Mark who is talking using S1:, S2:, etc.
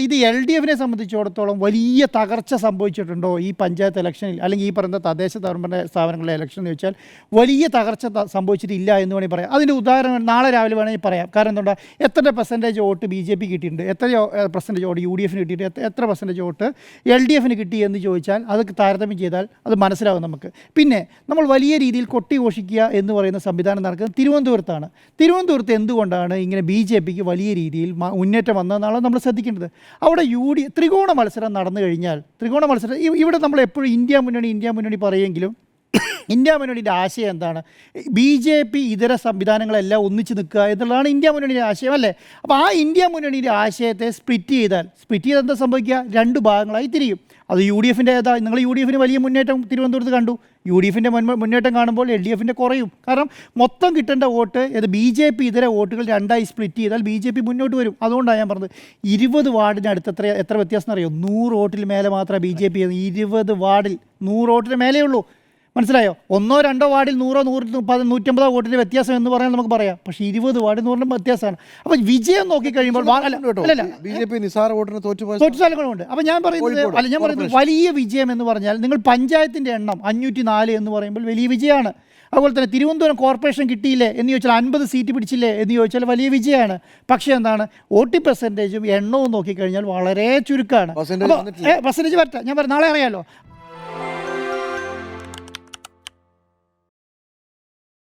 S1: ഇത് LDFനെ സംബന്ധിച്ചിടത്തോളം വലിയ തകർച്ച സംഭവിച്ചിട്ടുണ്ടോ ഈ പഞ്ചായത്ത് ഇലക്ഷനിൽ, അല്ലെങ്കിൽ ഈ പറയുന്ന തദ്ദേശ സ്ഥാപനങ്ങളിലെ ഇലക്ഷൻ എന്ന് വെച്ചാൽ വലിയ തകർച്ച സംഭവിച്ചിട്ടില്ല എന്ന് വേണമെങ്കിൽ പറയാം. അതിൻ്റെ ഉദാഹരണം നാളെ രാവിലെ വേണമെങ്കിൽ പറയാം. കാരണം എന്തുകൊണ്ടാ, എത്ര പെർസെൻറ്റേജ് വോട്ട് BJP കിട്ടിയിട്ടുണ്ട്, എത്ര പെർസെൻറ്റേജ് വോട്ട് UDFന് കിട്ടിയിട്ട്, എത്ര പെർസെൻറ്റേജ് വോട്ട് LDFന് കിട്ടി എന്ന് ചോദിച്ചാൽ അത് താരതമ്യം ചെയ്താൽ അത് മനസ്സിലാവും നമുക്ക്. പിന്നെ നമ്മൾ വലിയ രീതിയിൽ കൊട്ടിഘോഷിക്കുക എന്ന് പറയുന്ന സംവിധാനം നടക്കുന്നത് തിരുവനന്തപുരത്താണ്. തിരുവനന്തപുരത്ത് എന്തുകൊണ്ടാണ് ഇങ്ങനെ BJPക്ക് വലിയ രീതിയിൽ മുന്നേറ്റം വന്നതെന്നാണ് നമ്മൾ ശ്രദ്ധിക്കേണ്ടത്. അവിടെ ത്രികോണ മത്സരം നടന്നു കഴിഞ്ഞാൽ, ത്രികോണ മത്സരം ഇവിടെ നമ്മൾ എപ്പോഴും ഇന്ത്യ മുന്നണി പറയുമെങ്കിലും ഇന്ത്യ മുന്നണിയുടെ ആശയം എന്താണ്? BJP ഇതര സംവിധാനങ്ങളെല്ലാം ഒന്നിച്ച് നിൽക്കുക എന്നുള്ളതാണ് ഇന്ത്യ മുന്നണിയുടെ ആശയം, അല്ലേ? അപ്പോൾ ആ ഇന്ത്യ മുന്നണിയുടെ ആശയത്തെ സ്പ്ലിറ്റ് ചെയ്താൽ എന്താ സംഭവിക്കുക? രണ്ട് ഭാഗങ്ങളായി തിരിയും. അത് UDFൻ്റെ നിങ്ങൾ UDFന് വലിയ മുന്നേറ്റം തിരുവനന്തപുരത്ത് കണ്ടു. UDFൻ്റെ മുന്നേറ്റം കാണുമ്പോൾ LDFൻ്റെ കുറയും. കാരണം മൊത്തം കിട്ടേണ്ട വോട്ട് BJP ഇതര വോട്ടുകൾ രണ്ടായി സ്പ്ലിറ്റ് ചെയ്താൽ BJP മുന്നോട്ട് വരും. അതുകൊണ്ടാണ് ഞാൻ പറഞ്ഞത് 20 വാർഡിന് അടുത്ത് എത്ര വ്യത്യാസം എന്നറിയോ? 100 വോട്ടിൽ മേലെ മാത്രമേ BJP 20 വാർഡിൽ 100 വോട്ടിന് മേലേ ഉള്ളൂ. മനസ്സിലായോ? 1-2 വാർഡിൽ 100, 150 വോട്ടിൻ്റെ വ്യത്യാസം എന്ന് പറഞ്ഞാൽ നമുക്ക് പറയാം. പക്ഷേ 20 വാർഡിൽ 100 വ്യത്യാസമാണ്. അപ്പോൾ വിജയം നോക്കിക്കഴിയുമ്പോൾ
S2: BJP നിസാര വോട്ടിന് തോറ്റു
S1: സ്ഥലങ്ങളുണ്ട്. അപ്പോൾ ഞാൻ പറയുന്നത് വലിയ വിജയം എന്ന് പറഞ്ഞാൽ നിങ്ങൾ പഞ്ചായത്തിൻ്റെ എണ്ണം 504 എന്ന് പറയുമ്പോൾ വലിയ വിജയമാണ്. അതുപോലെ തന്നെ തിരുവനന്തപുരം കോർപ്പറേഷൻ കിട്ടിയില്ലേ എന്ന് ചോദിച്ചാൽ, 50 സീറ്റ് പിടിച്ചില്ലേ എന്ന് ചോദിച്ചാൽ വലിയ വിജയമാണ്. പക്ഷേ എന്താണ്, വോട്ടിംഗ് പെർസെൻറ്റേജും എണ്ണവും നോക്കിക്കഴിഞ്ഞാൽ വളരെ ചുരുക്കമാണ്. പെർസെൻറ്റേജ് വരട്ടെ, ഞാൻ പറഞ്ഞു നാളെ അറിയാമല്ലോ.